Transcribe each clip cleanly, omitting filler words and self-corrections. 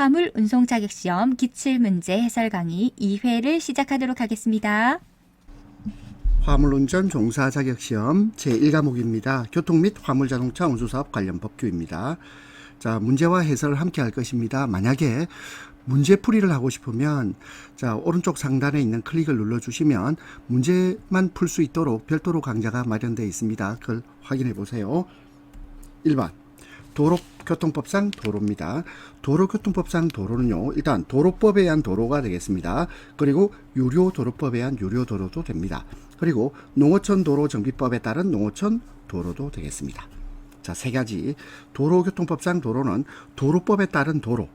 화물 운송 자격시험 기출문제 해설 강의 2회를 시작하도록 하겠습니다. 화물운전 종사 자격시험 제1과목입니다. 교통 및 화물자동차 운수사업 관련 법규입니다. 자, 문제와 해설을 함께 할 것입니다. 만약에 문제풀이를 하고 싶으면 자, 오른쪽 상단에 있는 클릭을 눌러주시면 문제만 풀 수 있도록 별도로 강좌가 마련되어 있습니다. 그걸 확인해 보세요. 1번 도로교통법상 도로입니다. 도로교통법상 도로는요, 일단 도로법에 의한 도로가 되겠습니다. 그리고 유료도로법에 의한 유료도로도 됩니다. 그리고 농어촌 도로정비법에 따른 농어촌 도로도 되겠습니다. 자, 세 가지. 도로교통법상 도로는 도로법에 따른 도로,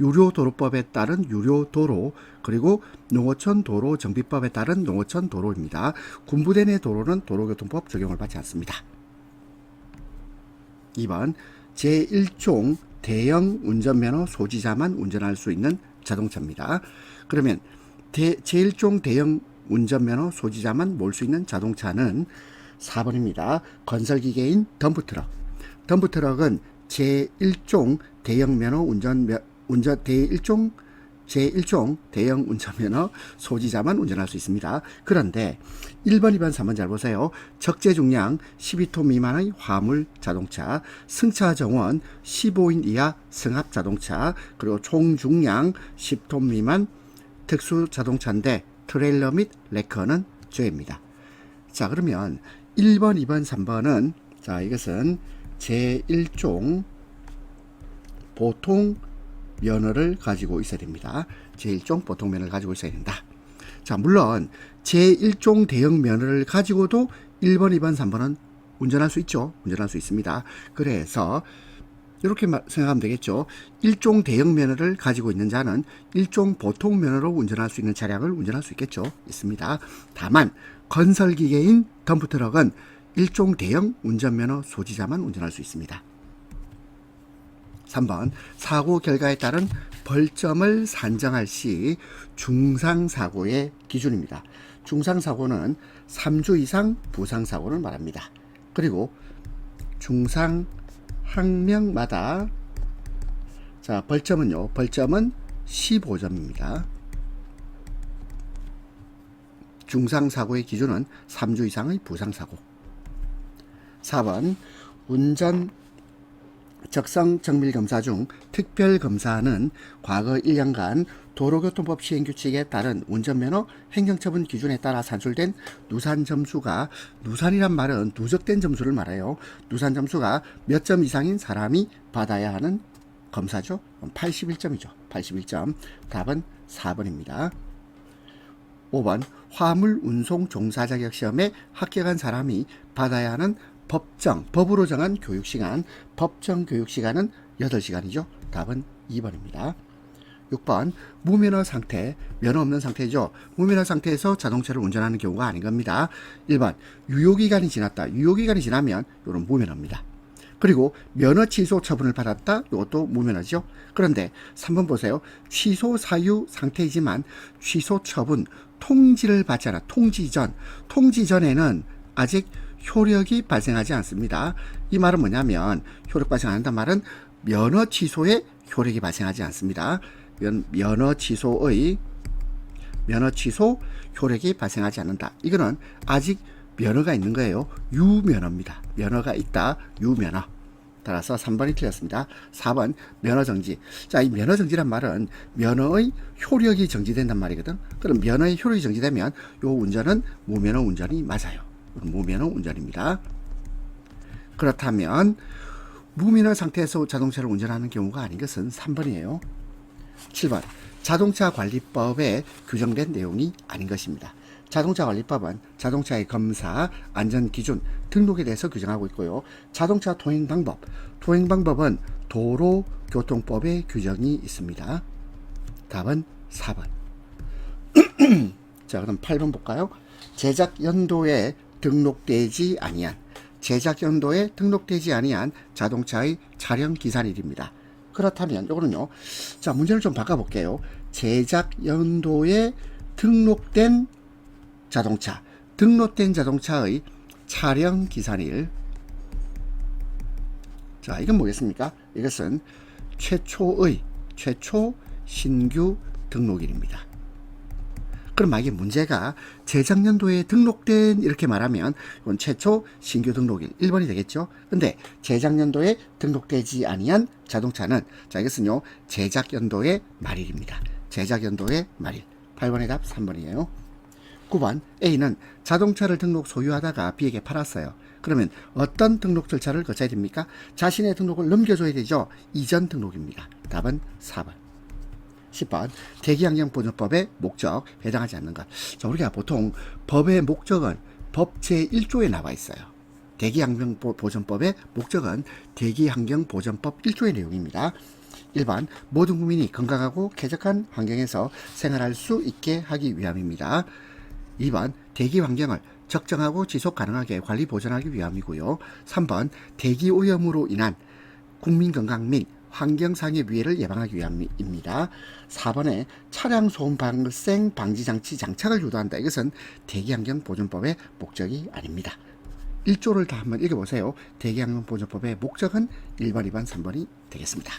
유료도로법에 따른 유료도로, 그리고 농어촌 도로정비법에 따른 농어촌 도로입니다. 군부대 내 도로는 도로교통법 적용을 받지 않습니다. 2번 제1종 대형 운전면허 소지자만 운전할 수 있는 자동차입니다. 그러면 제1종 대형 운전면허 소지자만 몰 수 있는 자동차는 4번입니다. 건설기계인 덤프트럭. 덤프트럭은 제1종 대형 면허 제1종 대형 운전면허 소지자만 운전할 수 있습니다. 그런데 1번, 2번, 3번 잘 보세요. 적재 중량 12톤 미만의 화물 자동차, 승차 정원 15인 이하 승합 자동차, 그리고 총 중량 10톤 미만 특수 자동차인데 트레일러 및 레커는 제외입니다. 자, 그러면 1번, 2번, 3번은 자, 이것은 제1종 보통 면허를 가지고 있어야 됩니다. 제1종 보통 면허를 가지고 있어야 된다. 자, 물론 제1종 대형 면허를 가지고도 1번, 2번, 3번은 운전할 수 있죠. 운전할 수 있습니다. 그래서 이렇게 생각하면 되겠죠. 1종 대형 면허를 가지고 있는 자는 1종 보통 면허로 운전할 수 있는 차량을 운전할 수 있겠죠. 있습니다. 다만 건설기계인 덤프트럭은 1종 대형 운전면허 소지자만 운전할 수 있습니다. 3번 사고 결과에 따른 벌점을 산정할 시 중상사고의 기준입니다. 중상사고는 3주 이상 부상사고를 말합니다. 그리고 중상 항명마다 자, 벌점은요, 벌점은 15점입니다. 중상사고의 기준은 3주 이상의 부상사고. 4번 운전 적성 정밀검사 중 특별검사는 과거 1년간 도로교통법 시행규칙에 따른 운전면허 행정처분 기준에 따라 산출된 누산 점수가, 누산이란 말은 누적된 점수를 말해요. 누산 점수가 몇 점 이상인 사람이 받아야 하는 검사죠. 81점이죠. 81점. 답은 4번입니다. 5번 화물 운송 종사 자격 시험에 합격한 사람이 받아야 하는 법으로 정한 교육시간, 법정 교육시간은 8시간이죠. 답은 2번입니다. 6번 무면허 상태, 면허 없는 상태죠. 무면허 상태에서 자동차를 운전하는 경우가 아닌 겁니다. 1번 유효기간이 지났다. 유효기간이 지나면 이건 무면허입니다. 그리고 면허 취소 처분을 받았다. 이것도 무면허죠. 그런데 3번 보세요. 취소 사유 상태이지만 취소 처분 통지를 받지 않아. 통지 전에는 아직 효력이 발생하지 않습니다. 이 말은 뭐냐면 효력 발생 안 한다는 말은 면허 취소에 효력이 발생하지 않습니다. 면허 취소 효력이 발생하지 않는다. 이거는 아직 면허가 있는 거예요. 유면허입니다. 면허가 있다. 유면허. 따라서 3번이 틀렸습니다. 4번 면허 정지. 자, 이 면허 정지란 말은 면허의 효력이 정지된단 말이거든. 그럼 면허의 효력이 정지되면 이 운전은 무면허 운전이 맞아요. 무면허 운전입니다. 그렇다면 무면허 상태에서 자동차를 운전하는 경우가 아닌 것은 3번이에요. 7번 자동차관리법에 규정된 내용이 아닌 것입니다. 자동차관리법은 자동차의 검사, 안전기준, 등록에 대해서 규정하고 있고요. 자동차 통행방법은 도로교통법에 규정이 있습니다. 답은 4번. 자, 그럼 8번 볼까요? 제작 연도에 등록되지 아니한 자동차의 촬영 기산일입니다. 그렇다면 이거는요. 자, 문제를 좀 바꿔볼게요. 제작 연도에 등록된 자동차의 촬영 기산일. 자, 이건 뭐겠습니까? 이것은 최초의 최초 신규 등록일입니다. 그럼 만약에 문제가 재작년도에 등록된 이렇게 말하면 이건 최초 신규 등록일 1번이 되겠죠. 근데 재작년도에 등록되지 아니한 자동차는 자 이것은요 제작연도의 말일입니다. 제작연도의 말일. 8번의 답 3번이에요. 9번 A는 자동차를 등록 소유하다가 B에게 팔았어요. 그러면 어떤 등록 절차를 거쳐야 됩니까? 자신의 등록을 넘겨줘야 되죠. 이전 등록입니다. 답은 4번. 10번 대기환경보전법의 목적 해당하지 않는 것. 자, 우리가 보통 법의 목적은 법 제1조에 나와 있어요. 대기환경보전법의 목적은 대기환경보전법 1조의 내용입니다. 1번 모든 국민이 건강하고 쾌적한 환경에서 생활할 수 있게 하기 위함입니다. 2번 대기 환경을 적정하고 지속 가능하게 관리 보존하기 위함이고요. 3번 대기 오염으로 인한 국민 건강 및 환경상의 위해를 예방하기 위함입니다. 4번에 차량 소음 발생 방지 장치 장착을 유도한다. 이것은 대기환경보존법의 목적이 아닙니다. 1조를 다 한번 읽어보세요. 대기환경보존법의 목적은 1번, 2번, 3번이 되겠습니다.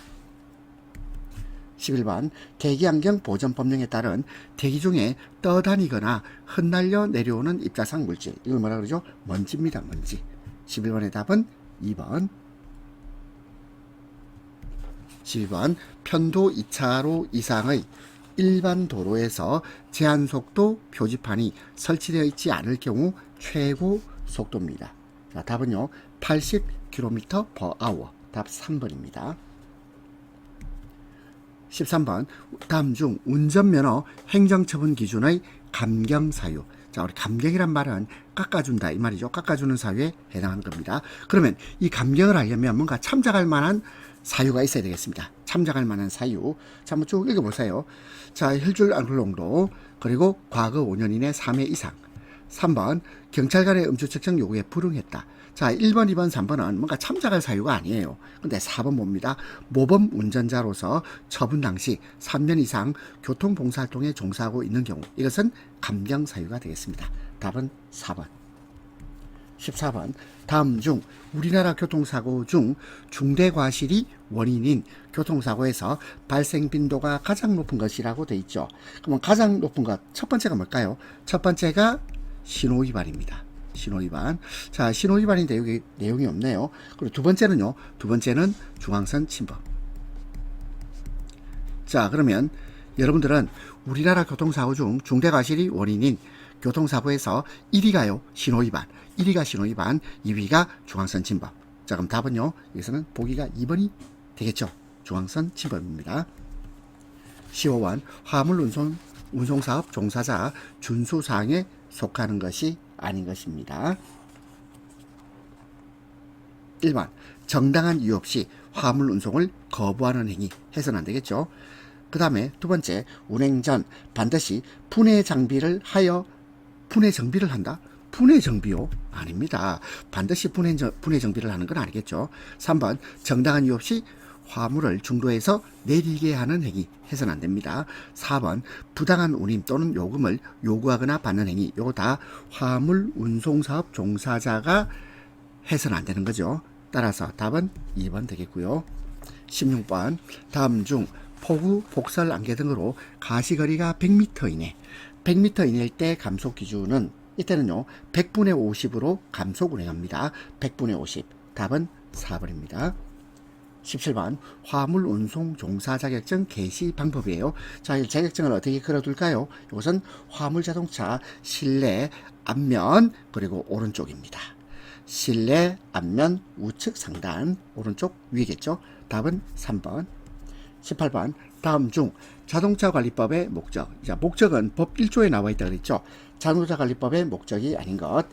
11번 대기환경보전법령에 따른 대기 중에 떠다니거나 흩날려 내려오는 입자상 물질, 이걸 뭐라 그러죠? 먼지입니다. 먼지. 11번의 답은 2번. 12번 편도 2차로 이상의 일반 도로에서 제한속도 표지판이 설치되어 있지 않을 경우 최고 속도입니다. 자, 답은요 80km/h. 답 3번입니다. 13번 다음 중 운전면허 행정처분 기준의 감경 사유. 자, 우리 감경이란 말은 깎아준다 이 말이죠. 깎아주는 사유에 해당하는 겁니다. 그러면 이 감경을 하려면 뭔가 참작할 만한 사유가 있어야 되겠습니다. 참작할 만한 사유. 자, 한번 쭉 읽어보세요. 자, 혈중 알코올 농도, 그리고 과거 5년 이내 3회 이상. 3번 경찰관의 음주 측정 요구에 불응했다. 자, 1번, 2번, 3번은 뭔가 참작할 사유가 아니에요. 근데 4번 뭡니다? 모범 운전자로서 처분 당시 3년 이상 교통봉사활동에 종사하고 있는 경우, 이것은 감경 사유가 되겠습니다. 답은 4번. 14번 다음 중 우리나라 교통사고 중 중대과실이 원인인 교통사고에서 발생 빈도가 가장 높은 것이라고 돼 있죠. 그러면 가장 높은 것 첫 번째가 뭘까요? 첫 번째가 신호위반입니다. 신호위반. 자, 신호위반인데 여기 내용이 없네요. 그리고 두 번째는요. 두 번째는 중앙선 침범. 자, 그러면 여러분들은 우리나라 교통사고 중 중대과실이 원인인 교통사고에서 1위가요 신호위반, 1위가 신호위반, 2위가 중앙선 침범. 자, 그럼 답은요 여기서는 보기가 2번이 되겠죠. 중앙선 침범입니다. 15번 화물 운송사업 종사자 준수사항에 속하는 것이 아닌 것입니다. 1번 정당한 이유 없이 화물 운송을 거부하는 행위 해서는 안 되겠죠. 그 다음에 두 번째 운행 전 반드시 분해 장비를 하여 분해 정비를 한다? 분해 정비요? 아닙니다. 반드시 분해 정비를 하는 건 아니겠죠. 3번 정당한 이유 없이 화물을 중도에서 내리게 하는 행위 해서는 안 됩니다. 4번 부당한 운임 또는 요금을 요구하거나 받는 행위, 요거 다 화물 운송사업 종사자가 해서는 안 되는 거죠. 따라서 답은 2번 되겠고요. 16번 다음 중 폭우, 폭설, 안개 등으로 가시거리가 100m 이내 100m 이내일 때 감속 기준은 이때는요 100분의 50으로 감속 운행합니다. 100분의 50. 답은 4번입니다. 17번 화물 운송 종사 자격증 개시 방법이에요. 자, 이 자격증을 어떻게 걸어둘까요? 이것은 화물 자동차 실내 앞면 그리고 오른쪽입니다. 실내 앞면 우측 상단 오른쪽 위겠죠. 답은 3번. 18번 다음 중 자동차 관리법의 목적. 자, 목적은 법 1조에 나와 있다 그랬죠. 자동차 관리법의 목적이 아닌 것.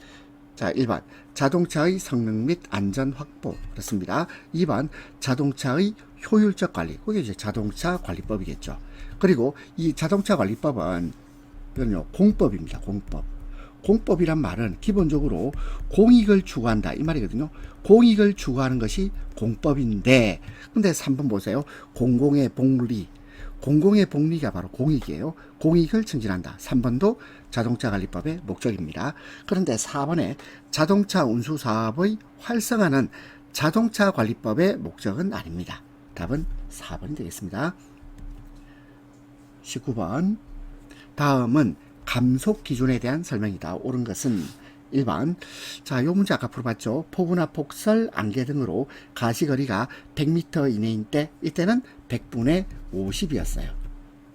자, 1번 자동차의 성능 및 안전 확보. 그렇습니다. 2번 자동차의 효율적 관리. 그게 이제 자동차 관리법이겠죠. 그리고 이 자동차 관리법은 이건요 공법입니다. 공법. 공법이란 말은 기본적으로 공익을 추구한다 이 말이거든요. 공익을 추구하는 것이 공법인데, 근데 3번 보세요. 공공의 복리. 공공의 복리가 바로 공익이에요. 공익을 증진한다. 3번도 자동차 관리법의 목적입니다. 그런데 4번에 자동차 운수 사업의 활성화는 자동차 관리법의 목적은 아닙니다. 답은 4번이 되겠습니다. 19번. 다음은 감속 기준에 대한 설명이다. 옳은 것은 1번. 자, 요 문제 아까 풀어봤죠. 폭우나 폭설, 안개 등으로 가시거리가 100m 이내인 때 이때는 100분의 50이었어요.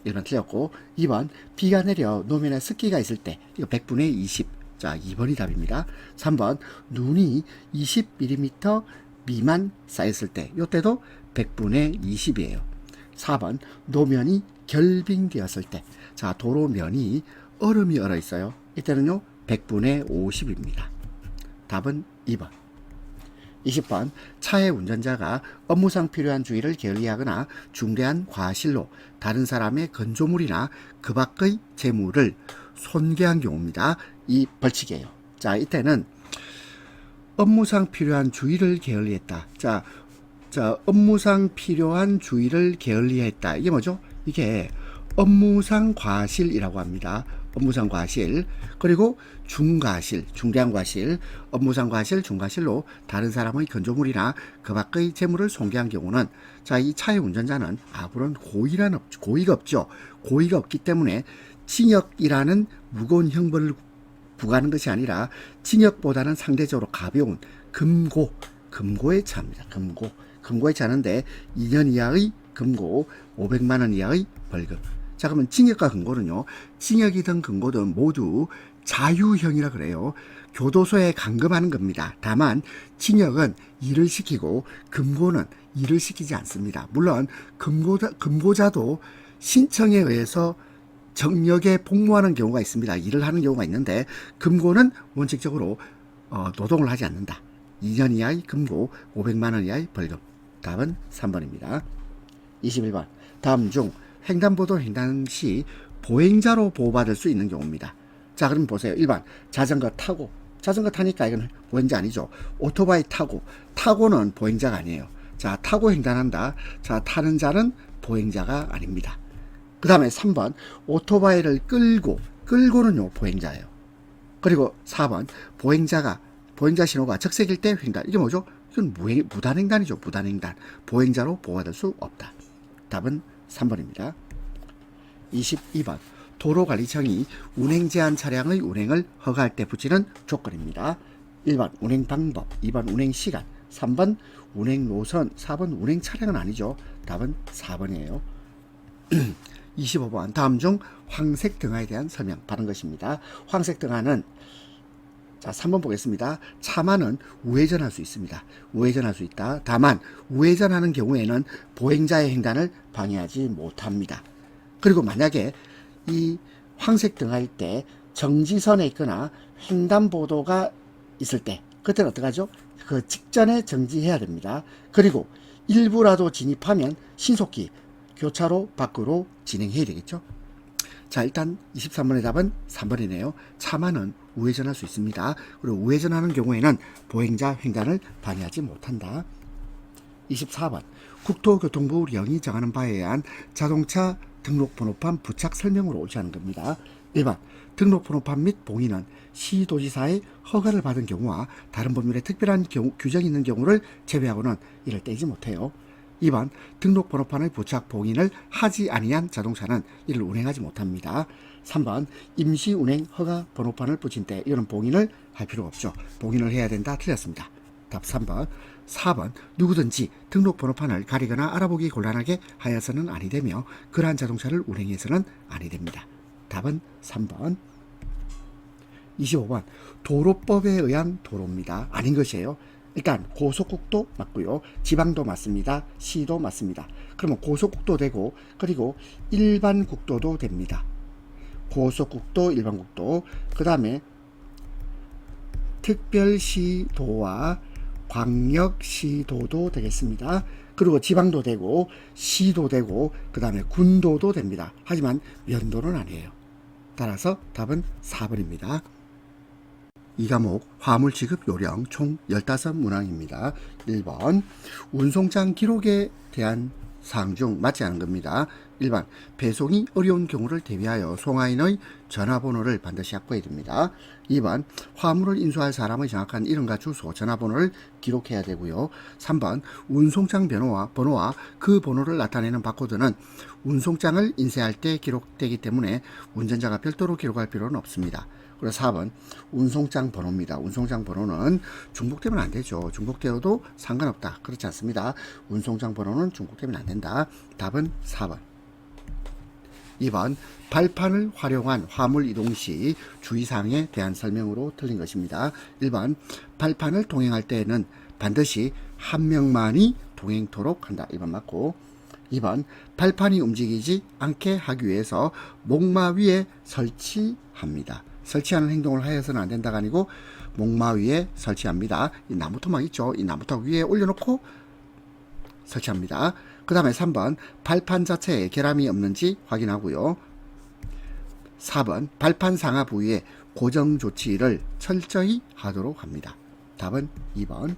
1번 틀렸고 2번. 비가 내려 노면에 습기가 있을 때 이거 100분의 20. 자, 2번이 답입니다. 3번. 눈이 20mm 미만 쌓였을 때 이때도 100분의 20이에요. 4번. 노면이 결빙되었을 때, 자, 도로면이 얼음이 얼어 있어요. 이때는요 100분의 50입니다. 답은 2번. 20번. 차의 운전자가 업무상 필요한 주의를 게을리하거나 중대한 과실로 다른 사람의 건조물이나 그 밖의 재물을 손괴한 경우입니다. 이 벌칙이에요. 자, 이때는 업무상 필요한 주의를 게을리했다. 자, 업무상 필요한 주의를 게을리했다. 이게 뭐죠? 이게 업무상 과실이라고 합니다. 업무상 과실. 그리고 중과실, 중대한 과실, 업무상 과실, 중과실로 다른 사람의 건조물이나 그 밖의 재물을 손괴한 경우는, 자, 이 차의 운전자는 아무런 고의가 없죠. 고의가 없기 때문에 징역이라는 무거운 형벌을 부과하는 것이 아니라 징역보다는 상대적으로 가벼운 금고에 처합니다. 금고에 처하는데 2년 이하의 금고, 500만 원 이하의 벌금. 자, 그러면 징역과 금고는요, 징역이든 금고든 모두 자유형이라 그래요. 교도소에 감금하는 겁니다. 다만 징역은 일을 시키고 금고는 일을 시키지 않습니다. 물론 금고자도 신청에 의해서 정력에 복무하는 경우가 있습니다. 일을 하는 경우가 있는데 금고는 원칙적으로 노동을 하지 않는다. 2년 이하의 금고, 500만 원 이하의 벌금. 답은 3번입니다. 21번. 다음 중 횡단보도 횡단 시 보행자로 보호받을 수 있는 경우입니다. 자, 그럼 보세요. 1번. 자전거 타니까 이건 보행자 아니죠. 오토바이 타고는 보행자가 아니에요. 자, 타고 횡단한다. 자, 타는 자는 보행자가 아닙니다. 그 다음에 3번. 오토바이를 끌고는요 보행자예요. 그리고 4번. 보행자 신호가 적색일 때 횡단. 이게 뭐죠? 이건 무단횡단이죠. 무단횡단. 보행자로 보호받을 수 없다. 답은 3번입니다. 22번. 도로관리청이 운행 제한 차량의 운행을 허가할 때 붙이는 조건입니다. 1번 운행 방법, 2번 운행 시간, 3번 운행 노선, 4번 운행 차량은 아니죠. 답은 4번이에요. 25번. 다음 중 황색 등화에 대한 설명 바른 것입니다. 황색 등화는, 자, 3번 보겠습니다. 차만은 우회전할 수 있습니다. 우회전할 수 있다. 다만 우회전하는 경우에는 보행자의 횡단을 방해하지 못합니다. 그리고 만약에 이 황색 등화일 때 정지선에 있거나 횡단보도가 있을 때 그때는 어떡하죠? 그 직전에 정지해야 됩니다. 그리고 일부라도 진입하면 신속히 교차로 밖으로 진행해야 되겠죠. 자, 일단 23번의 답은 3번이네요. 차만은 우회전할 수 있습니다. 그리고 우회전하는 경우에는 보행자 횡단을 방해하지 못한다. 24번. 국토교통부 령이 정하는 바에 의한 자동차 등록번호판 부착 설명으로 옳지 않은 겁니다. 1번. 등록번호판 및 봉인은 시도지사의 허가를 받은 경우와 다른 법률에 특별한 규정이 있는 경우를 제외하고는 이를 떼지 못해요. 2번. 등록번호판의 부착 봉인을 하지 아니한 자동차는 이를 운행하지 못합니다. 3번. 임시운행 허가 번호판을 붙인 때 이거는 봉인을 할 필요가 없죠. 봉인을 해야 된다. 틀렸습니다. 답 3번. 4번. 누구든지 등록번호판을 가리거나 알아보기 곤란하게 하여서는 아니 되며 그러한 자동차를 운행해서는 아니 됩니다. 답은 3번. 25번. 도로법에 의한 도로입니다. 아닌 것이에요. 일단 고속국도 맞고요. 지방도 맞습니다. 시도 맞습니다. 그러면 고속국도 되고 그리고 일반 국도도 됩니다. 고속국도, 일반국도, 그 다음에 특별시도와 광역시도도 되겠습니다. 그리고 지방도 되고 시도 되고 그 다음에 군도도 됩니다. 하지만 면도는 아니에요. 따라서 답은 4번입니다. 이 과목 화물 지급 요령 총 15문항입니다. 1번 운송장 기록에 대한 사항 중 맞지 않은 겁니다. 1번 배송이 어려운 경우를 대비하여 송화인의 전화번호를 반드시 확보해야 됩니다. 2번 화물을 인수할 사람의 정확한 이름과 주소, 전화번호를 기록해야 되고요. 3번 운송장 번호와 그 번호를 나타내는 바코드는 운송장을 인쇄할 때 기록되기 때문에 운전자가 별도로 기록할 필요는 없습니다. 그리고 4번 운송장 번호입니다. 운송장 번호는 중복되면 안 되죠. 중복되어도 상관없다. 그렇지 않습니다. 운송장 번호는 중복되면 안 된다. 답은 4번. 2번 발판을 활용한 화물 이동 시 주의사항에 대한 설명으로 틀린 것입니다. 1번 발판을 동행할 때에는 반드시 한 명만이 동행토록 한다. 1번 맞고, 2번 발판이 움직이지 않게 하기 위해서 목마 위에 설치합니다. 설치하는 행동을 하여서는 안 된다가 아니고 목마 위에 설치합니다. 이 나무토막 있죠? 이 나무토막 위에 올려놓고 설치합니다. 그 다음에 3번 발판 자체에 결함이 없는지 확인하고요. 4번 발판 상하 부위에 고정 조치를 철저히 하도록 합니다. 답은 2번.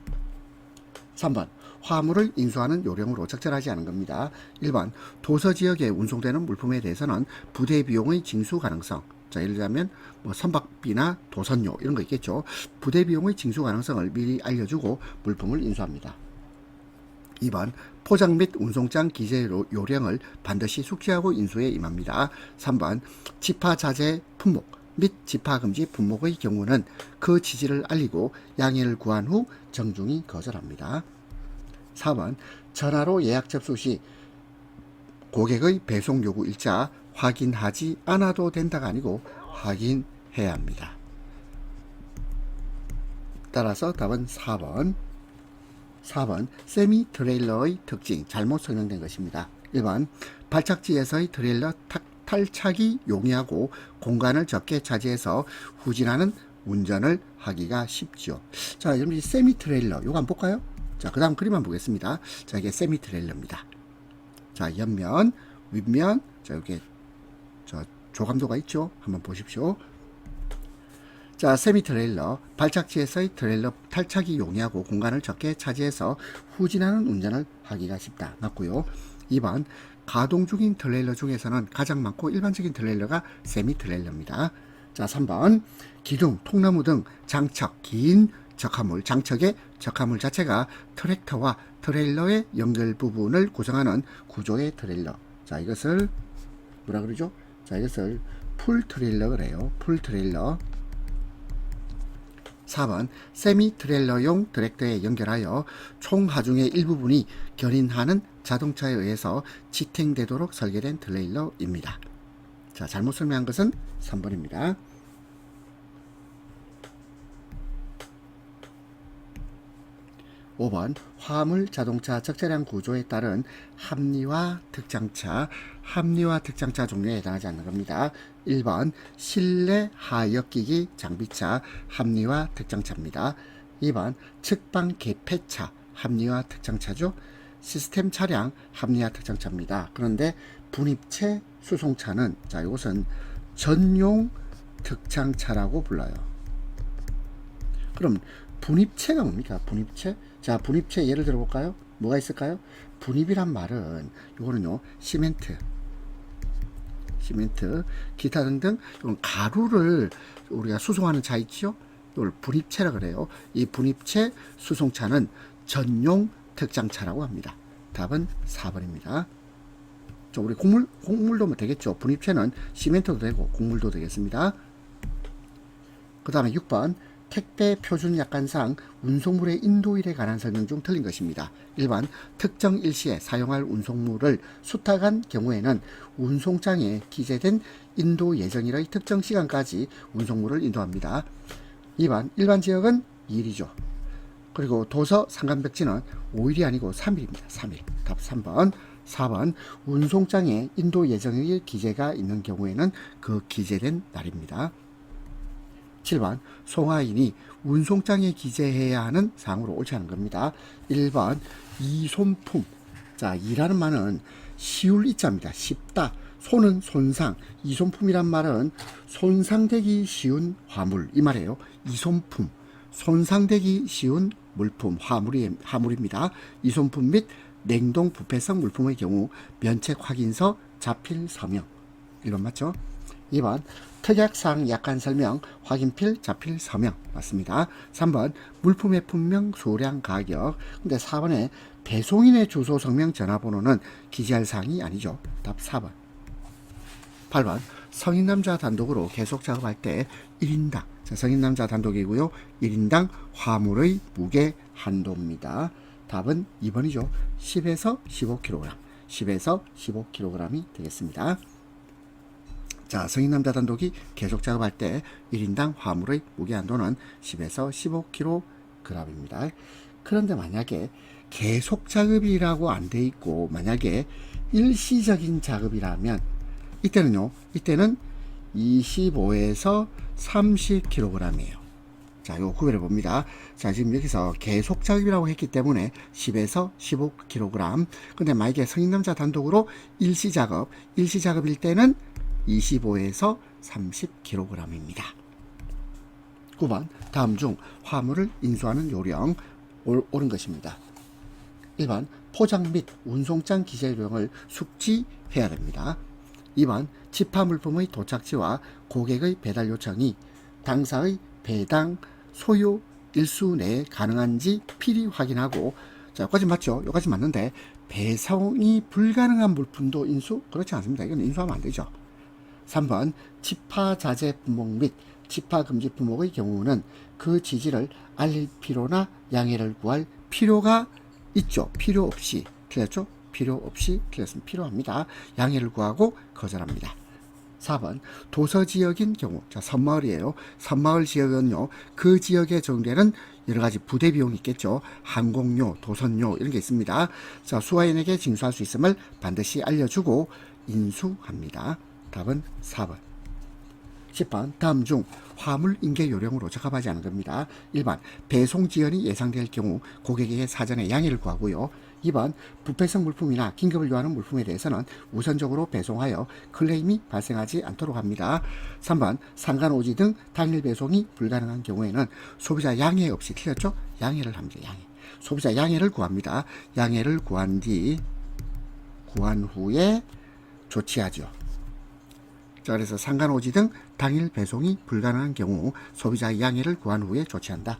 3번 화물을 인수하는 요령으로 적절하지 않은 겁니다. 1번 도서지역에 운송되는 물품에 대해서는 부대 비용의 징수 가능성, 자, 예를 들자면 뭐 선박비나 도선료 이런 거 있겠죠. 부대 비용의 징수 가능성을 미리 알려주고 물품을 인수합니다. 2번 포장 및 운송장 기재 요령을 반드시 숙지하고 인수에 임합니다. 3번 집하 자재 품목 및 집하 금지 품목의 경우는 그 취지를 알리고 양해를 구한 후 정중히 거절합니다. 4번 전화로 예약 접수 시 고객의 배송 요구 일자 확인하지 않아도 된다가 아니고 확인해야 합니다. 따라서 답은 4번. 4번 세미 트레일러의 특징 잘못 설명된 것입니다. 1번 발착지에서의 트레일러 탈착이 용이하고 공간을 적게 차지해서 후진하는 운전을 하기가 쉽죠. 자, 여러분 세미 트레일러 이거 한번 볼까요? 자, 그 다음 그림 한번 보겠습니다. 자, 이게 세미 트레일러입니다. 자, 옆면, 윗면, 자, 여기 저 조감도가 있죠? 한번 보십시오. 자, 세미 트레일러 발착지에서의 트레일러 탈착이 용이하고 공간을 적게 차지해서 후진하는 운전을 하기가 쉽다. 맞고요. 2번 가동 중인 트레일러 중에서는 가장 많고 일반적인 트레일러가 세미 트레일러입니다. 자, 3번 기둥, 통나무 등 장착, 긴 적화물, 장착의 적화물 자체가 트랙터와 트레일러의 연결 부분을 구성하는 구조의 트레일러. 자, 이것을 뭐라 그러죠? 자, 이것을 풀 트레일러 그래요. 풀 트레일러. 4번 세미 트레일러용 트랙터에 연결하여 총 하중의 일부분이 견인하는 자동차에 의해서 지탱되도록 설계된 트레일러입니다. 자, 잘못 설명한 것은 3번입니다. 5번 화물 자동차 적재량 구조에 따른 합리화 특장차 종류에 해당하지 않는 겁니다. 1번 실내 하역기기 장비차 합리화 특장차입니다. 2번 측방 개폐차 합리화 특장차죠. 시스템 차량 합리화 특장차입니다. 그런데 분입체 수송차는 자, 이것은 전용 특장차라고 불러요. 그럼 분입체가 뭡니까? 분입체? 자, 분입체 예를 들어 볼까요? 뭐가 있을까요? 분입이란 말은 이거는요, 시멘트, 기타 등등 이런 가루를 우리가 수송하는 차 있죠? 이걸 분입체라 그래요. 이 분입체 수송차는 전용 특장차라고 합니다. 답은 4번입니다. 자, 우리 곡물도 되겠죠. 분입체는 시멘트도 되고 곡물도 되겠습니다. 그 다음에 6번 택배 표준 약관상 운송물의 인도일에 관한 설명 중 틀린 것입니다. 1번 특정 일시에 사용할 운송물을 수탁한 경우에는 운송장에 기재된 인도 예정일의 특정 시간까지 운송물을 인도합니다. 2번 일반 지역은 2일이죠. 그리고 도서 상간백지는 5일이 아니고 3일입니다. 3일. 답 3번. 4번 운송장에 인도 예정일 기재가 있는 경우에는 그 기재된 날입니다. 7번 송화인이 운송장에 기재해야 하는 사항으로 옳지 않은 겁니다. 1번 이손품. 자, 이라는 말은 쉬울 이자입니다. 쉽다. 손은 손상. 이손품이란 말은 손상되기 쉬운 화물 이 말이에요. 이손품. 손상되기 쉬운 물품 화물입니다. 이손품 및 냉동 부패성 물품의 경우 면책 확인서 자필 서명. 1번 맞죠? 2번 특약사항 약관 설명 확인필 자필 서명 맞습니다. 3번 물품의 품명 수량 가격. 근데 4번에 배송인의 주소 성명 전화번호는 기재할 사항이 아니죠. 답 4번. 8번 성인 남자 단독으로 계속 작업할 때 1인당, 자, 성인 남자 단독이고요. 1인당 화물의 무게 한도입니다. 답은 2번이죠. 10에서 15kg. 10에서 15kg이 되겠습니다. 자, 성인 남자 단독이 계속 작업할 때 1인당 화물의 무게 한도는 10에서 15kg입니다. 그런데 만약에 계속 작업이라고 안 돼 있고 만약에 일시적인 작업이라면 이때는 25에서 30kg이에요. 자, 요 구별해 봅니다. 자, 지금 여기서 계속 작업이라고 했기 때문에 10에서 15kg. 근데 만약에 성인 남자 단독으로 일시작업일 때는 25에서 30kg입니다. 9번 다음 중 화물을 인수하는 요령 옳은 것입니다. 1번 포장 및 운송장 기재 요령을 숙지해야 됩니다. 2번 집화 물품의 도착지와 고객의 배달 요청이 당사의 배당 소요 일수 내에 가능한지 필히 확인하고. 자, 여기까지 맞죠? 여기까지 맞는데 배송이 불가능한 물품도 인수? 그렇지 않습니다. 이건 인수하면 안 되죠. 3번 집화 자재 품목 및 집화 금지 품목의 경우는 그 지지를 알릴 필요나 양해를 구할 필요가 있죠. 필요 없이 틀렸죠? 필요 없이 틀렸습니다. 필요합니다. 양해를 구하고 거절합니다. 4번 도서지역인 경우, 자, 섬마을이에요. 섬마을 지역은요, 그 지역에 적용되는 여러 가지 부대 비용이 있겠죠. 항공료, 도선료 이런 게 있습니다. 자, 수화인에게 징수할 수 있음을 반드시 알려주고 인수합니다. 답은 4번. 10번 다음 중 화물 인계 요령으로 적합하지 않은 겁니다. 1번 배송 지연이 예상될 경우 고객에게 사전에 양해를 구하고요. 2번 부패성 물품이나 긴급을 요하는 물품에 대해서는 우선적으로 배송하여 클레임이 발생하지 않도록 합니다. 3번 상간오지 등 당일 배송이 불가능한 경우에는 소비자 양해 없이 틀렸죠? 양해를 합니다. 양해. 소비자 양해를 구합니다. 양해를 구한 후에 조치하죠. 자, 그래서 상간오지 등 당일 배송이 불가능한 경우 소비자의 양해를 구한 후에 조치한다.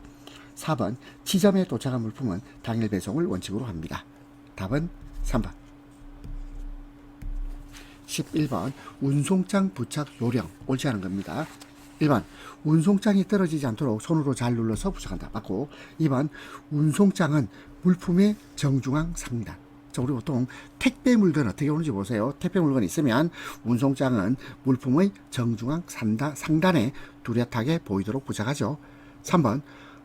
4번 지점에 도착한 물품은 당일 배송을 원칙으로 합니다. 답은 3번. 11번 운송장 부착 요령 옳지 않은 겁니다. 1번 운송장이 떨어지지 않도록 손으로 잘 눌러서 부착한다. 맞고. 2번 운송장은 물품의 정중앙 상단. 자, 우리 보통 택배 물건 어떻게 오는지 보세요. 택배 물건이 있으면 운송장은 물품의 정중앙 상단에 뚜렷하게 보이도록 부착하죠. 3번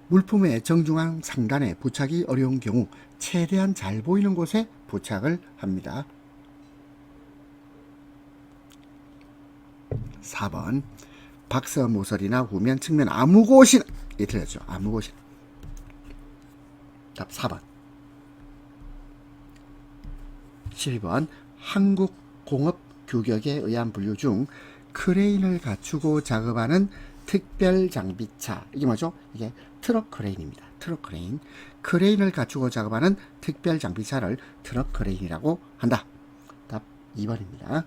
물품의 정중앙 상단에 부착이 어려운 경우 최대한 잘 보이는 곳에 부착을 합니다. 4번 박스 모서리나 후면 측면 아무 곳이나, 이 틀렸죠. 아무 곳이나. 답 4번. 12번 한국공업규격에 의한 분류 중 크레인을 갖추고 작업하는 특별 장비차, 이게 뭐죠? 이게 트럭 크레인입니다. 트럭 크레인. 크레인을 갖추고 작업하는 특별 장비차를 트럭 크레인이라고 한다. 답 2번입니다.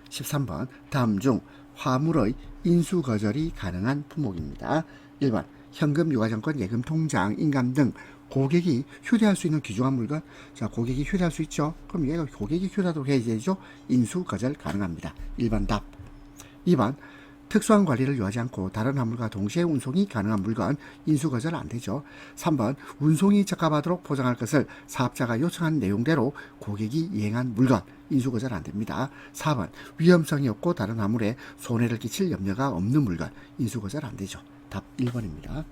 13번 다음 중 화물의 인수 거절이 가능한 품목입니다. 1번 현금, 유가증권, 예금 통장, 인감 등 고객이 휴대할 수 있는 귀중한 물건. 자, 고객이 휴대할 수 있죠. 그럼 얘가 고객이 휴대하도록 해야 되죠. 인수 거절 가능합니다. 1번 답. 2번 특수한 관리를 요하지 않고 다른 화물과 동시에 운송이 가능한 물건, 인수 거절 안 되죠. 3번 운송이 적합하도록 포장할 것을 사업자가 요청한 내용대로 고객이 이행한 물건, 인수 거절 안 됩니다. 4번 위험성이 없고 다른 화물에 손해를 끼칠 염려가 없는 물건, 인수 거절 안 되죠. 답 1번입니다.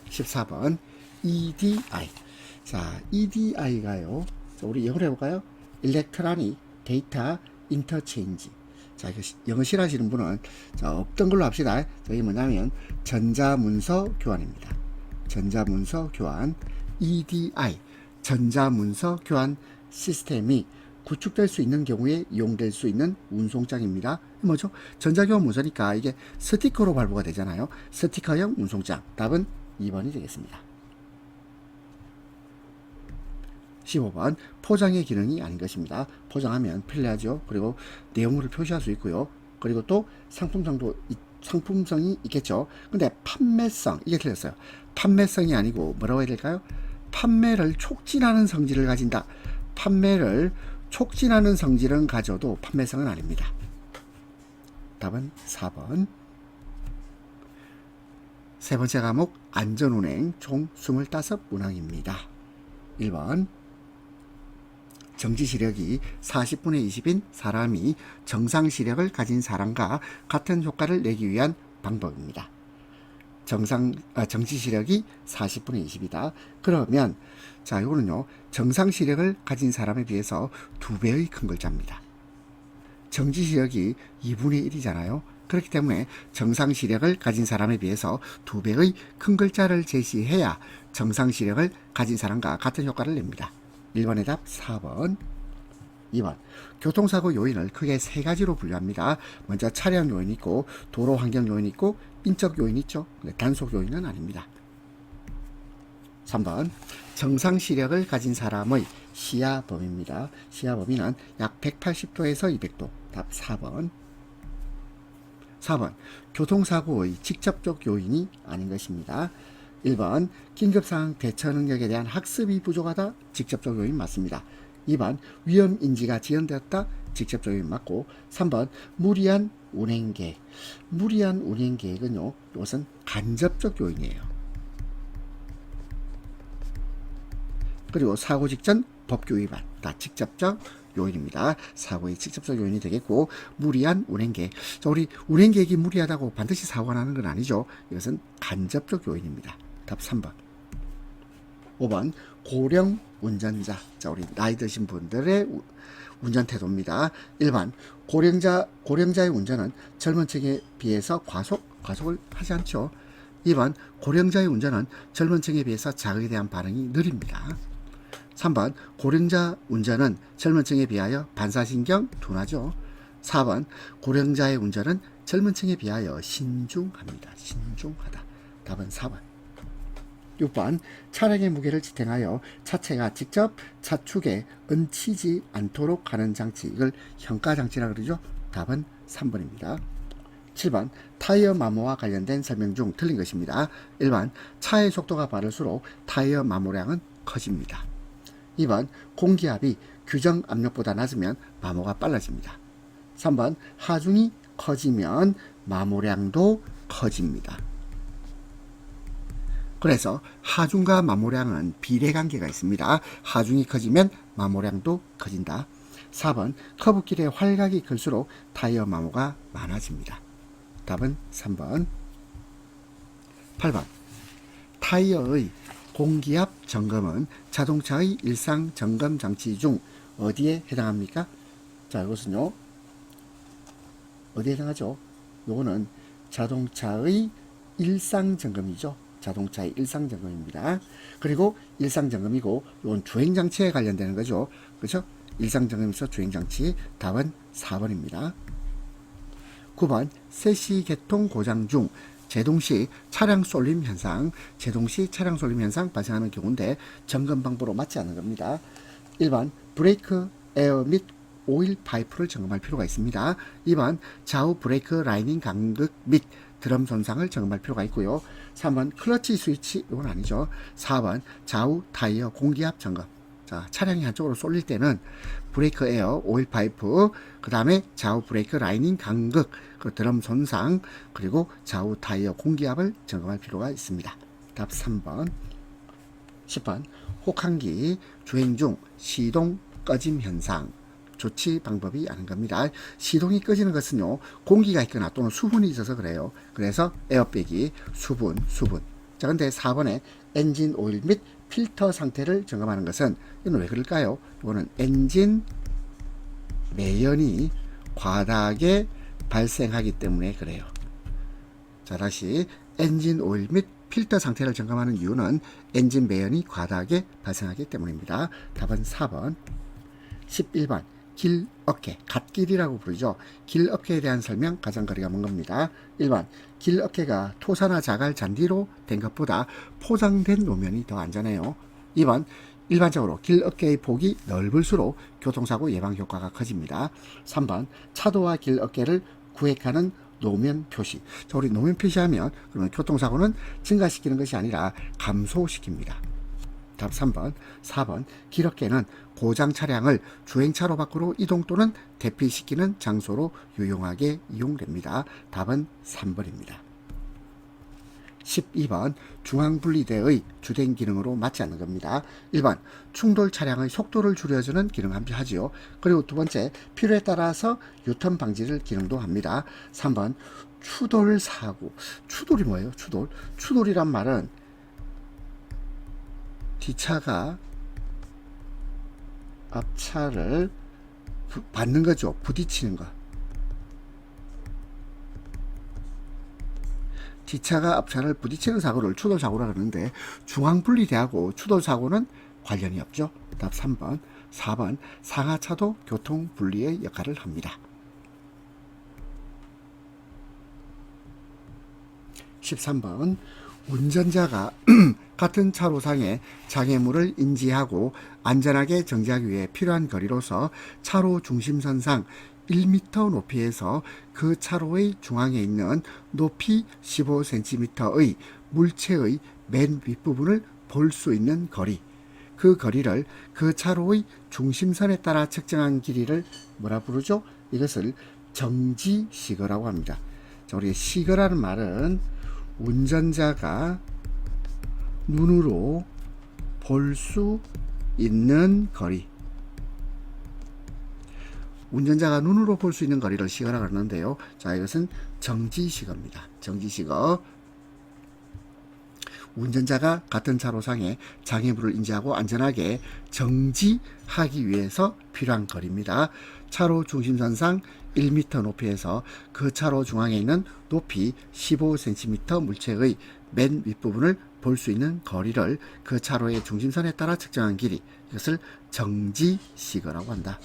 14번 EDI. 자, EDI가요. 자, 우리 영어로 해볼까요? Electronic Data Interchange. 자, 이거 영어 싫어하시는 분은 자, 없던 걸로 합시다. 이게 뭐냐면 전자문서 교환입니다. 전자문서 교환. EDI. 전자문서 교환 시스템이 구축될 수 있는 경우에 이용될 수 있는 운송장입니다. 뭐죠? 전자교환 문서니까 이게 스티커로 발부가 되잖아요. 스티커형 운송장. 답은 2번이 되겠습니다. 15번 포장의 기능이 아닌 것입니다. 포장하면 편리하죠. 그리고 내용물을 표시할 수 있고요. 그리고 또 상품성이 있겠죠. 근데 판매성, 이게 틀렸어요. 판매성이 아니고 뭐라고 해야 될까요? 판매를 촉진하는 성질을 가진다. 판매를 촉진하는 성질은 가져도 판매성은 아닙니다. 답은 4번. 세 번째 과목 안전운행 총 25문항입니다. 1번 정지시력이 40분의 20인 사람이 정상시력을 가진 사람과 같은 효과를 내기 위한 방법입니다. 정지시력이 40분의 20이다. 그러면 자, 이거는요. 정상시력을 가진 사람에 비해서 2배의 큰 글자입니다. 정지시력이 2분의 1이잖아요. 그렇기 때문에 정상시력을 가진 사람에 비해서 2배의 큰 글자를 제시해야 정상시력을 가진 사람과 같은 효과를 냅니다. 1번의 답 4번. 2번 교통사고 요인을 크게 3가지로 분류합니다. 먼저 차량 요인이 있고 도로 환경 요인이 있고 인적 요인이 있죠. 단속 요인은 아닙니다. 3번 정상시력을 가진 사람의 시야 범위입니다. 시야 범위는 약 180도에서 200도. 답 4번. 4번 교통사고의 직접적 요인이 아닌 것입니다. 1번 긴급상황 대처 능력에 대한 학습이 부족하다. 직접적 요인 맞습니다. 2번 위험인지가 지연되었다. 직접적 요인 맞고 3번 무리한 운행계획. 무리한 운행계획은요. 이것은 간접적 요인이에요. 그리고 사고 직전 법규 위반. 다 직접적 요인입니다. 사고의 직접적 요인이 되겠고 무리한 운행계획. 자, 우리 운행계획이 무리하다고 반드시 사고가 나는 건 아니죠. 이것은 간접적 요인입니다. 답 3번. 5번 고령 운전자. 자, 우리 나이 드신 분들의 운전 태도입니다. 1번 고령자의 운전은 젊은 층에 비해서 과속을 하지 않죠. 2번 고령자의 운전은 젊은 층에 비해서 자극에 대한 반응이 느립니다. 3번 고령자 운전은 젊은 층에 비하여 반사신경 둔하죠. 4번 고령자의 운전은 젊은 층에 비하여 신중합니다. 신중하다. 답은 4번. 6번 차량의 무게를 지탱하여 차체가 직접 차축에 얹히지 않도록 하는 장치. 이걸 현가장치라 그러죠. 답은 3번입니다. 7번 타이어 마모와 관련된 설명 중 틀린 것입니다. 1번 차의 속도가 빠를수록 타이어 마모량은 커집니다. 2번 공기압이 규정 압력보다 낮으면 마모가 빨라집니다. 3번 하중이 커지면 마모량도 커집니다. 그래서 하중과 마모량은 비례관계가 있습니다. 하중이 커지면 마모량도 커진다. 4번 커브길의 활각이 클수록 타이어 마모가 많아집니다. 답은 3번. 8번 타이어의 공기압 점검은 자동차의 일상 점검 장치 중 어디에 해당합니까? 자, 이것은요. 어디에 해당하죠? 요거는 자동차의 일상 점검이죠. 자동차의 일상 점검입니다. 그리고 일상 점검이고 이건 주행 장치에 관련되는 거죠. 그렇죠? 일상 점검에서 주행 장치. 답은 4번입니다. 9번 세시 개통 고장 중 제동 시 차량 쏠림 현상 발생하는 경우인데 점검 방법으로 맞지 않는 겁니다. 1번 브레이크 에어 및 오일 파이프를 점검할 필요가 있습니다. 2번 좌우 브레이크 라이닝 간극 및 드럼 손상을 점검할 필요가 있고요. 3번 클러치 스위치, 이건 아니죠. 4번 좌우 타이어 공기압 점검. 자, 차량이 한쪽으로 쏠릴 때는 브레이크 에어, 오일 파이프, 그 다음에 좌우 브레이크 라이닝 간극, 그 드럼 손상, 그리고 좌우 타이어 공기압을 점검할 필요가 있습니다. 답 3번. 10번 혹한기 주행 중 시동 꺼짐 현상. 조치 방법이 아닌 겁니다. 시동이 꺼지는 것은요, 공기가 있거나 또는 수분이 있어서 그래요. 그래서 에어백이 수분. 자, 근데 4번에 엔진 오일 및 필터 상태를 점검하는 것은 이건 왜 그럴까요? 이거는 엔진 매연이 과다하게 발생하기 때문에 그래요. 자, 다시 엔진 오일 및 필터 상태를 점검하는 이유는 엔진 매연이 과다하게 발생하기 때문입니다. 답은 4번. 11번 길 어깨, 갓길이라고 부르죠. 길 어깨에 대한 설명, 가장 거리가 먼 겁니다. 1번 길 어깨가 토사나 자갈 잔디로 된 것보다 포장된 노면이 더 안전해요. 2번 일반적으로 길 어깨의 폭이 넓을수록 교통사고 예방 효과가 커집니다. 3번 차도와 길 어깨를 구획하는 노면 표시. 자, 우리 노면 표시하면 그러면 교통사고는 증가시키는 것이 아니라 감소시킵니다. 답 3번. 4번 길 어깨는 고장 차량을 주행차로 밖으로 이동 또는 대피시키는 장소로 유용하게 이용됩니다. 답은 3번입니다. 12번 중앙분리대의 주된 기능으로 맞지 않는 겁니다. 1번 충돌 차량의 속도를 줄여주는 기능 함께하지요. 그리고 두 번째 필요에 따라서 유턴 방지를 기능도 합니다. 3번 추돌 사고. 추돌이 뭐예요? 추돌이란 말은 뒷차가 앞차를 받는 거죠. 부딪히는 거. 뒷차가 앞차를 부딪히는 사고를 추돌 사고라 그러는데 중앙분리대하고 추돌 사고는 관련이 없죠. 답 3번. 4번 상하차도 교통분리의 역할을 합니다. 13번 운전자가 같은 차로상의 장애물을 인지하고 안전하게 정지하기 위해 필요한 거리로서 차로 중심선상 1m 높이에서 그 차로의 중앙에 있는 높이 15cm의 물체의 맨 윗부분을 볼 수 있는 거리. 그 거리를 그 차로의 중심선에 따라 측정한 길이를 뭐라 부르죠? 이것을 정지시거라고 합니다. 자, 우리 시거라는 말은 운전자가 눈으로 볼 수 있는 거리. 운전자가 눈으로 볼 수 있는 거리를 시거라고 하는데요. 자, 이것은 정지시거입니다. 정지시거. 운전자가 같은 차로상에 장애물을 인지하고 안전하게 정지하기 위해서 필요한 거리입니다. 차로 중심선상 1m 높이에서 그 차로 중앙에 있는 높이 15cm 물체의 맨 윗부분을 볼 수 있는 거리를 그 차로의 중심선에 따라 측정한 길이. 이것을 정지시거라고 한다.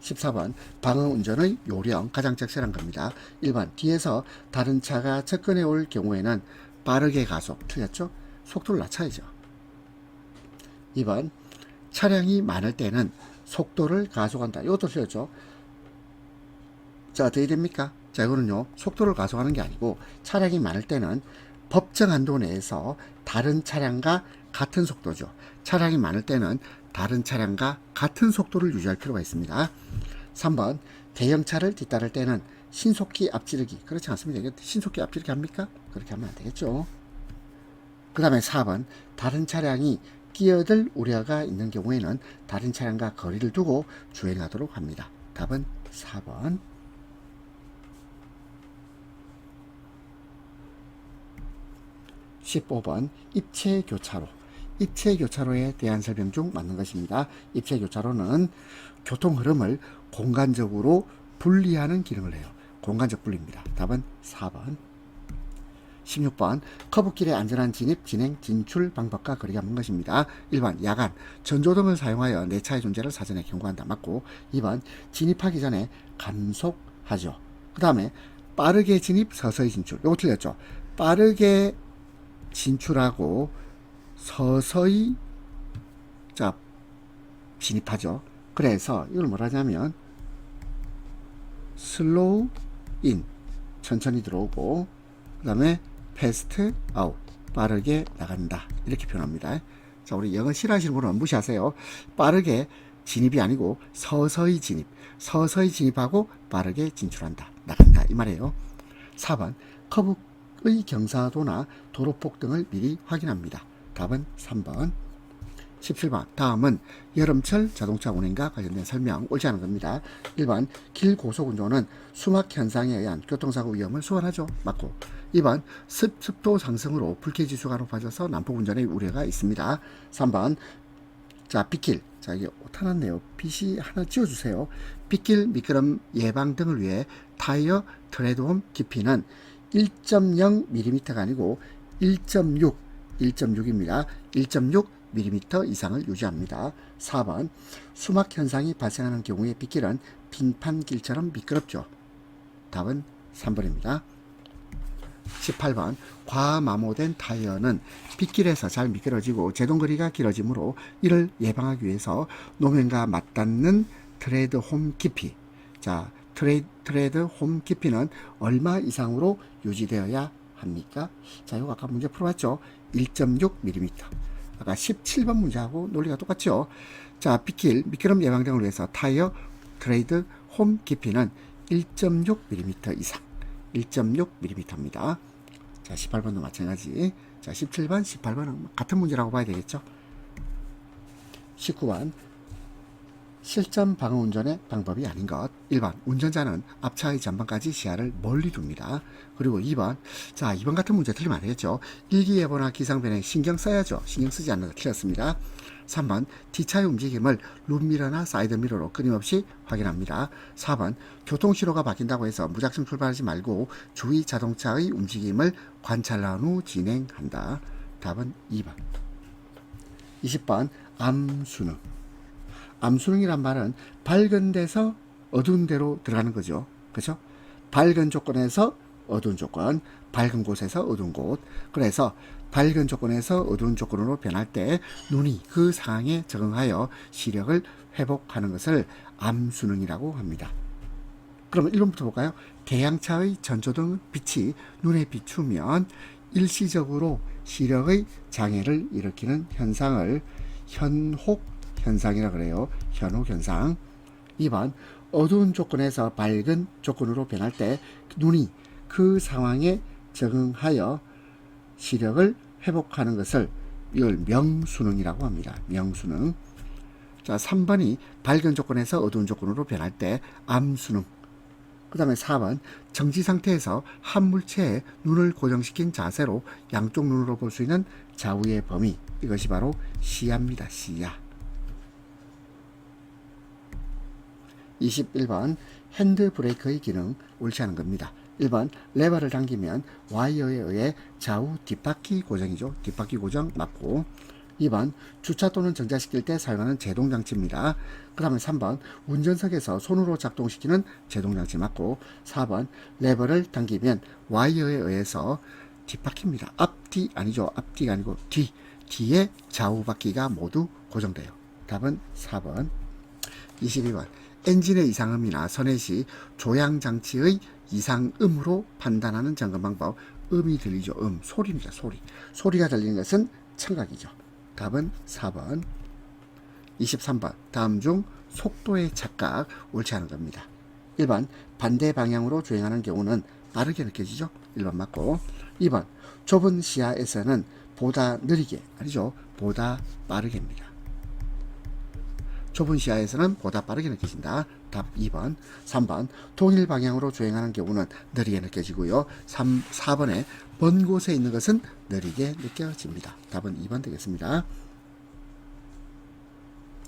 14번 방어운전의 요령 가장 적절한 겁니다. 1번 뒤에서 다른 차가 접근해 올 경우에는 빠르게 가속. 틀렸죠? 속도를 낮춰야죠. 2번 차량이 많을 때는 속도를 가속한다. 이것도 틀렸죠? 자, 어떻게 됩니까? 자, 이거는요 속도를 가속하는 게 아니고 차량이 많을 때는 법정 한도 내에서 다른 차량과 같은 속도죠. 차량이 많을 때는 다른 차량과 같은 속도를 유지할 필요가 있습니다. 3번 대형차를 뒤따를 때는 신속히 앞지르기. 그렇지 않습니다. 신속히 앞지르기 합니까? 그렇게 하면 안 되겠죠. 그 다음에 4번 다른 차량이 끼어들 우려가 있는 경우에는 다른 차량과 거리를 두고 주행하도록 합니다. 답은 4번. 15번 입체교차로. 입체교차로에 대한 설명 중 맞는 것입니다. 입체교차로는 교통 흐름을 공간적으로 분리하는 기능을 해요. 공간적 분리입니다. 답은 4번. 16번 커브길의 안전한 진입, 진행, 진출 방법과 거리가 먼 것입니다. 1번 야간 전조등을 사용하여 내 차의 존재를 사전에 경고한다. 맞고 2번 진입하기 전에 감속하죠. 그 다음에 빠르게 진입, 서서히 진출. 이거 틀렸죠. 빠르게 진출하고 서서히 자 진입하죠. 그래서 이걸 뭐라 하냐면 슬로우 인 천천히 들어오고 그 다음에 패스트 아웃 빠르게 나간다. 이렇게 표현합니다. 자, 우리 영어 싫어하시는 분은 무시하세요. 빠르게 진입이 아니고 서서히 진입. 서서히 진입하고 빠르게 진출한다. 나간다. 이 말이에요. 4번 커브의 경사도나 도로폭 등을 미리 확인합니다. 답은 3번. 17번 다음은 여름철 자동차 운행과 관련된 설명 옳지 않은 겁니다. 1번 길고속운전은 수막 현상에 의한 교통사고 위험을 수월하죠. 맞고 2번 습도 상승으로 불쾌지수가 높아져서 난폭운전의 우려가 있습니다. 3번 자 빗길. 자 이게 오타났네요. 빛이 하나 지워주세요. 빗길 미끄럼 예방 등을 위해 타이어 트레드홈 깊이는 1.0mm가 아니고 1.6입니다. 1.6mm 이상을 유지합니다. 4번 수막 현상이 발생하는 경우에 빗길은 빙판길처럼 미끄럽죠. 답은 3번입니다. 18번 과마모된 타이어는 빗길에서 잘 미끄러지고 제동거리가 길어지므로 이를 예방하기 위해서 노면과 맞닿는 트레드 홈 깊이, 자 트레드 홈 깊이는 얼마 이상으로 유지되어야 합니까? 자, 이거 아까 문제 풀어봤죠? 1.6mm. 아까 17번 문제하고 논리가 똑같죠? 자, 빗길 미끄럼 예방 등을 위해서 타이어 트레이드 홈 깊이는 1.6mm 이상, 1.6mm입니다. 자, 18번도 마찬가지. 자, 17번, 18번은 같은 문제라고 봐야 되겠죠? 19번 실전 방어 운전의 방법이 아닌 것. 1번 운전자는 앞차의 전방까지 시야를 멀리 둡니다. 그리고 2번, 자 2번 같은 문제 틀리면 안 되겠죠. 일기예보나 기상변에 신경 써야죠. 신경 쓰지 않는다. 틀렸습니다. 3번 뒷차의 움직임을 룸미러나 사이드미러로 끊임없이 확인합니다. 4번 교통신호가 바뀐다고 해서 무작정 출발하지 말고 주위 자동차의 움직임을 관찰한 후 진행한다. 답은 2번. 20번 암수능. 암수능이란 말은 밝은 데서 어두운 데로 들어가는 거죠. 그렇죠? 밝은 조건에서 어두운 조건, 밝은 곳에서 어두운 곳. 그래서 밝은 조건에서 어두운 조건으로 변할 때 눈이 그 상황에 적응하여 시력을 회복하는 것을 암수능이라고 합니다. 그럼 1번부터 볼까요? 태양차의 전조등 빛이 눈에 비추면 일시적으로 시력의 장애를 일으키는 현상을 현혹 현상이라 그래요. 현혹 현상. 2번 어두운 조건에서 밝은 조건으로 변할 때 눈이 그 상황에 적응하여 시력을 회복하는 것을 이걸 명수능이라고 합니다. 명수능. 자, 3번이 밝은 조건에서 어두운 조건으로 변할 때 암수능. 그 다음에 4번 정지 상태에서 한 물체에 눈을 고정시킨 자세로 양쪽 눈으로 볼 수 있는 좌우의 범위. 이것이 바로 시야입니다. 시야. 21번 핸드 브레이크의 기능 옳지 않은 겁니다. 1번 레버를 당기면 와이어에 의해 좌우 뒷바퀴 고정이죠. 뒷바퀴 고정 맞고. 2번 주차 또는 정차시킬 때 사용하는 제동장치입니다. 그 다음에 3번 운전석에서 손으로 작동시키는 제동장치 맞고. 4번 레버를 당기면 와이어에 의해서 뒷바퀴입니다. 앞뒤 아니죠. 앞뒤가 아니고 뒤에 좌우 바퀴가 모두 고정돼요. 답은 4번. 22번 엔진의 이상음이나 선회 시 조향장치의 이상음으로 판단하는 점검 방법. 음이 들리죠. 소리입니다. 소리가 들리는 것은 청각이죠. 답은 4번. 23번 다음 중 속도의 착각 옳지 않은 겁니다. 1번 반대 방향으로 주행하는 경우는 빠르게 느껴지죠. 1번 맞고. 2번 좁은 시야에서는 보다 느리게 아니죠. 보다 빠르게입니다. 좁은 시야에서는 보다 빠르게 느껴진다. 답 2번. 3번 동일 방향으로 주행하는 경우는 느리게 느껴지고요. 4번에 먼 곳에 있는 것은 느리게 느껴집니다. 답은 2번 되겠습니다.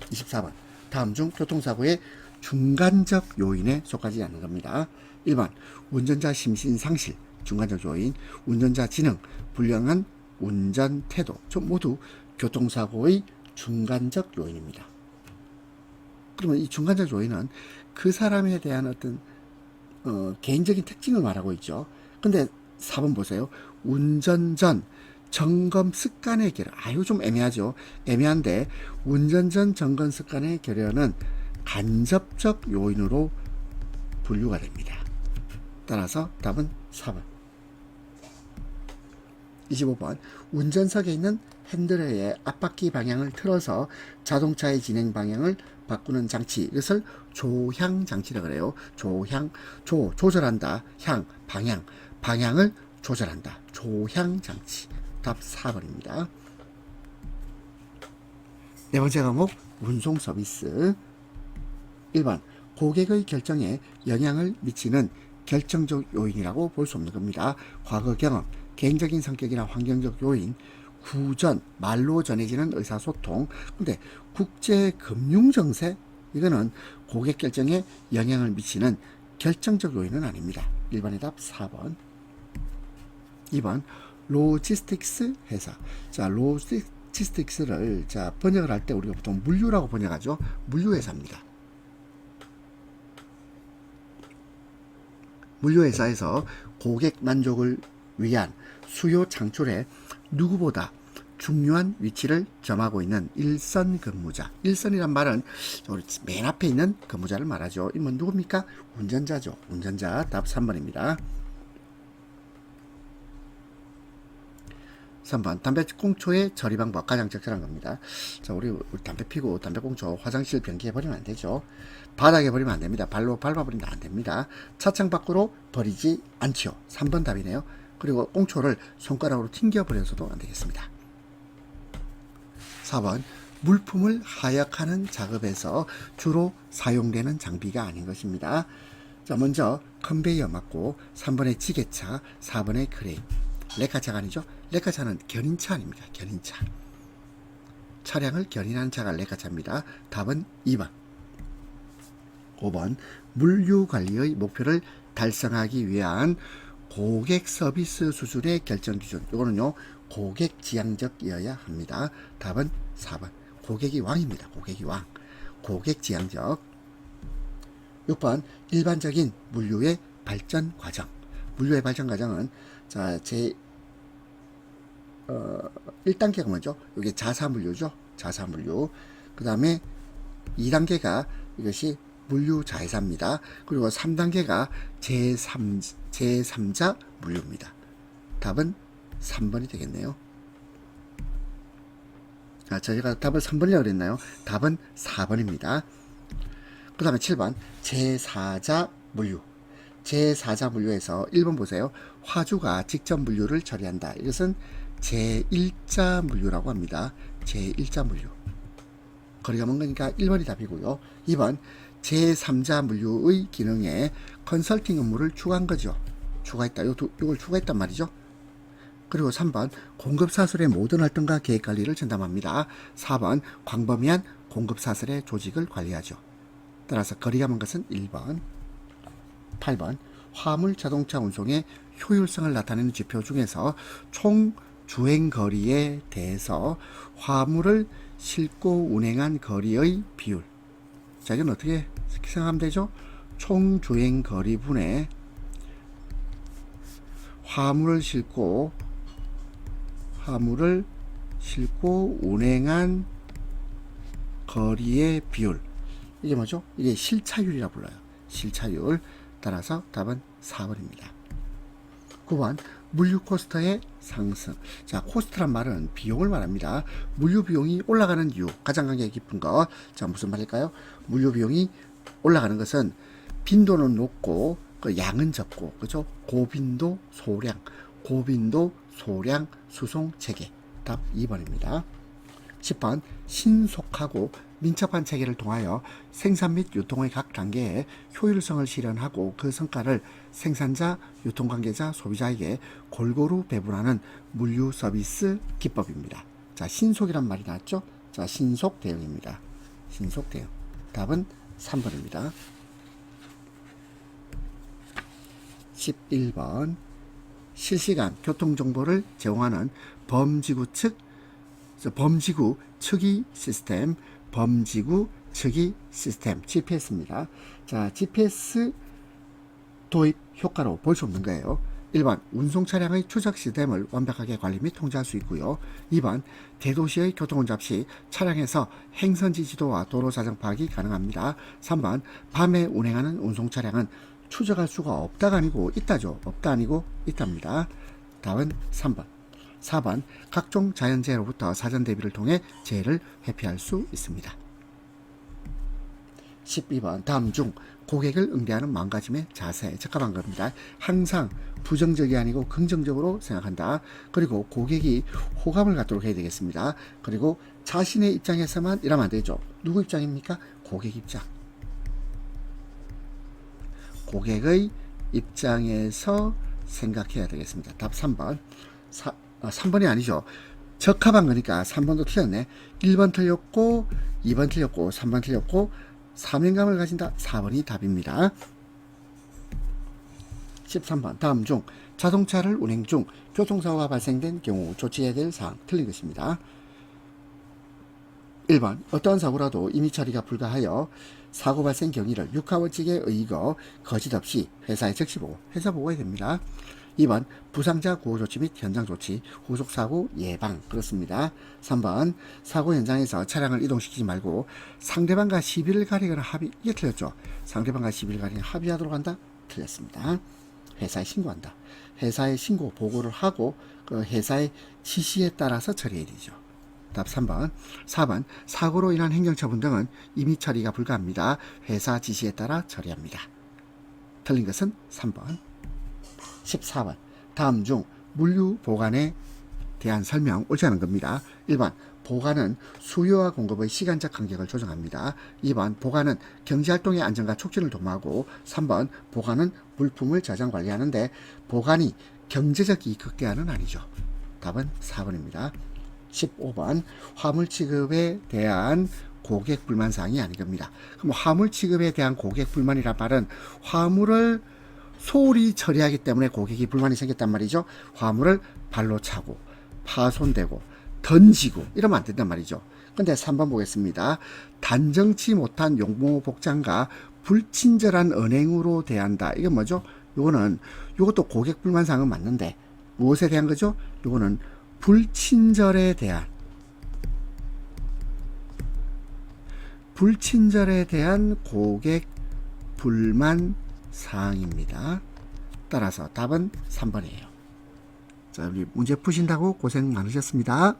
24번 다음 중 교통사고의 중간적 요인에 속하지 않는 겁니다. 1번 운전자 심신상실 중간적 요인, 운전자 지능, 불량한 운전 태도 모두 교통사고의 중간적 요인입니다. 그러면 이 중간적 요인은 그 사람에 대한 어떤 개인적인 특징을 말하고 있죠. 근데 4번 보세요. 운전 전 점검 습관의 결여. 이거 좀 애매하죠. 애매한데 운전 전 점검 습관의 결여는 간접적 요인으로 분류가 됩니다. 따라서 답은 4번. 25번 운전석에 있는 핸들의 앞바퀴 방향을 틀어서 자동차의 진행 방향을 바꾸는 장치. 이것을 조향 장치라고 그래요. 조절한다. 방향을 조절한다. 조향 장치. 답 4번입니다. 네 번째 과목 운송 서비스. 1번 고객의 결정에 영향을 미치는 결정적 요인이라고 볼 수 없는 겁니다. 과거 경험, 개인적인 성격이나 환경적 요인, 구전, 말로 전해지는 의사소통. 근데 국제금융정세 이거는 고객 결정에 영향을 미치는 결정적 요인은 아닙니다. 1번의 답 4번. 2번 로지스틱스 회사. 자, 로지스틱스를 번역을 할 때 우리가 보통 물류라고 번역하죠. 물류회사입니다. 물류회사에서 고객 만족을 위한 수요 창출에 누구보다 중요한 위치를 점하고 있는 일선 근무자. 일선이란 말은 우리 맨 앞에 있는 근무자를 말하죠. 이건 누굽니까? 운전자죠. 운전자. 답 3번입니다. 3번 담배꽁초의 처리 방법 가장 적절한 겁니다. 자, 우리 담배 피고 담배꽁초 화장실 변기에 버리면 안 되죠. 바닥에 버리면 안 됩니다. 발로 밟아버리면 안 됩니다. 차창 밖으로 버리지 않지요. 3번 답이네요. 그리고 꽁초를 손가락으로 튕겨 버려서도 안 되겠습니다. 4번 물품을 하역하는 작업에서 주로 사용되는 장비가 아닌 것입니다. 자, 먼저 컨베이어 맞고 3번의 지게차, 4번의 크레인. 레카차가 아니죠. 레카차는 견인차 아닙니까? 견인차. 차량을 견인하는 차가 레카차입니다. 답은 2번. 5번 물류관리의 목표를 달성하기 위한 고객 서비스 수준의 결정 기준. 이거는요, 고객 지향적이어야 합니다. 답은 4번. 고객이 왕입니다. 고객이 왕. 고객 지향적. 6번 일반적인 물류의 발전 과정. 물류의 발전 과정은 자, 1단계가 뭐죠? 이게 자사물류죠. 자사물류. 그 다음에 2단계가 이것이 물류자회사입니다. 그리고 3단계가 제3자 물류입니다. 답은 3번이 되겠네요. 자, 저희가 답을 3번이라고 그랬나요? 답은 4번입니다. 그 다음에 7번 제4자 물류. 제4자 물류에서 1번 보세요. 화주가 직접 물류를 처리한다. 이것은 제1자 물류라고 합니다. 제1자 물류. 거리가 먼 거니까 1번이 답이고요. 2번 제3자 물류의 기능에 컨설팅 업무를 추가한 거죠. 추가했다. 이걸 추가했단 말이죠. 그리고 3번 공급사슬의 모든 활동과 계획관리를 전담합니다. 4번 광범위한 공급사슬의 조직을 관리하죠. 따라서 거리가 먼 것은 1번. 8번 화물 자동차 운송의 효율성을 나타내는 지표 중에서 총 주행거리에 대해서 화물을 싣고 운행한 거리의 비율. 자, 이건 어떻게 생각하면 되죠? 총 주행거리분의 화물을 싣고 운행한 거리의 비율. 이게 뭐죠? 이게 실차율이라 불러요. 실차율. 따라서 답은 4번입니다. 9번 물류 코스트의 상승. 자, 코스트란 말은 비용을 말합니다. 물류 비용이 올라가는 이유, 가장 관계 깊은 것. 자, 무슨 말일까요? 물류 비용이 올라가는 것은 빈도는 높고 그 양은 적고, 그죠? 고빈도 소량 수송 체계. 답 2번입니다. 10번 신속하고 민첩한 체계를 통하여 생산 및 유통의 각 단계에 효율성을 실현하고 그 성과를 생산자, 유통관계자, 소비자에게 골고루 배분하는 물류 서비스 기법입니다. 자, 신속이란 말이 나왔죠? 자, 신속 대응입니다. 신속 대응. 답은 3번입니다. 11번 실시간 교통정보를 제공하는 범지구 측이 시스템, GPS입니다. 자, GPS 도입 효과로 볼 수 없는 거예요. 1번 운송 차량의 추적 시스템을 완벽하게 관리 및 통제할 수 있고요. 2번 대도시의 교통운잡 시 차량에서 행선지 지도와 도로 사정 파악이 가능합니다. 3번 밤에 운행하는 운송 차량은 추적할 수가 없다가 아니고 있다죠. 없다 아니고 있답니다. 답은 3번. 4번 각종 자연재해로부터 사전 대비를 통해 재해를 회피할 수 있습니다. 12번 다음 중 고객을 응대하는 마음가짐의 자세 적합한 겁니다. 항상 부정적이 아니고 긍정적으로 생각한다. 그리고 고객이 호감을 갖도록 해야 되겠습니다. 그리고 자신의 입장에서만 일하면 안 되죠. 누구 입장입니까? 고객 입장. 고객의 입장에서 생각해야 되겠습니다. 답 3번. 3번이 아니죠. 적합한 거니까 3번도 틀렸네. 1번 틀렸고 2번 틀렸고 3번 틀렸고 사명감을 가진다. 4번이 답입니다. 13번 다음 중 자동차를 운행 중 교통사고가 발생된 경우 조치해야 될 사항 틀린 것입니다. 1번 어떠한 사고라도 임의 처리가 불가하여 사고 발생 경위를 육하원칙에 의거 거짓 없이 회사에 즉시 보고 회사 보고해야 됩니다. 2번 부상자 구호 조치 및 현장 조치, 후속 사고 예방. 그렇습니다. 3번 사고 현장에서 차량을 이동시키지 말고 상대방과 시비를 가리거나 합의. 이게 틀렸죠. 상대방과 시비를 가리거나 합의하도록 한다. 틀렸습니다. 회사에 신고한다. 회사에 신고 보고를 하고 그 회사의 지시에 따라서 처리해야 되죠. 답 3번. 4번 사고로 인한 행정처분 등은 임의 처리가 불가합니다. 회사 지시에 따라 처리합니다. 틀린 것은 3번. 14번 다음 중 물류 보관에 대한 설명 옳지 않은 겁니다. 1번 보관은 수요와 공급의 시간적 간격을 조정합니다. 2번 보관은 경제활동의 안전과 촉진을 도모하고 3번 보관은 물품을 저장 관리하는데 보관이 경제적 이익극대화는 아니죠. 답은 4번입니다. 15번 화물 취급에 대한 고객 불만 사항이 아닌 겁니다. 그럼 화물 취급에 대한 고객 불만이란 말은 화물을 소홀히 처리하기 때문에 고객이 불만이 생겼단 말이죠. 화물을 발로 차고 파손되고 던지고 이러면 안 된단 말이죠. 근데 3번 보겠습니다. 단정치 못한 용모 복장과 불친절한 언행으로 대한다. 이건 뭐죠? 요것도 고객 불만 사항은 맞는데 무엇에 대한 거죠? 요거는 불친절에 대한 고객 불만 사항입니다. 따라서 답은 3번이에요. 자, 우리 문제 푸신다고 고생 많으셨습니다.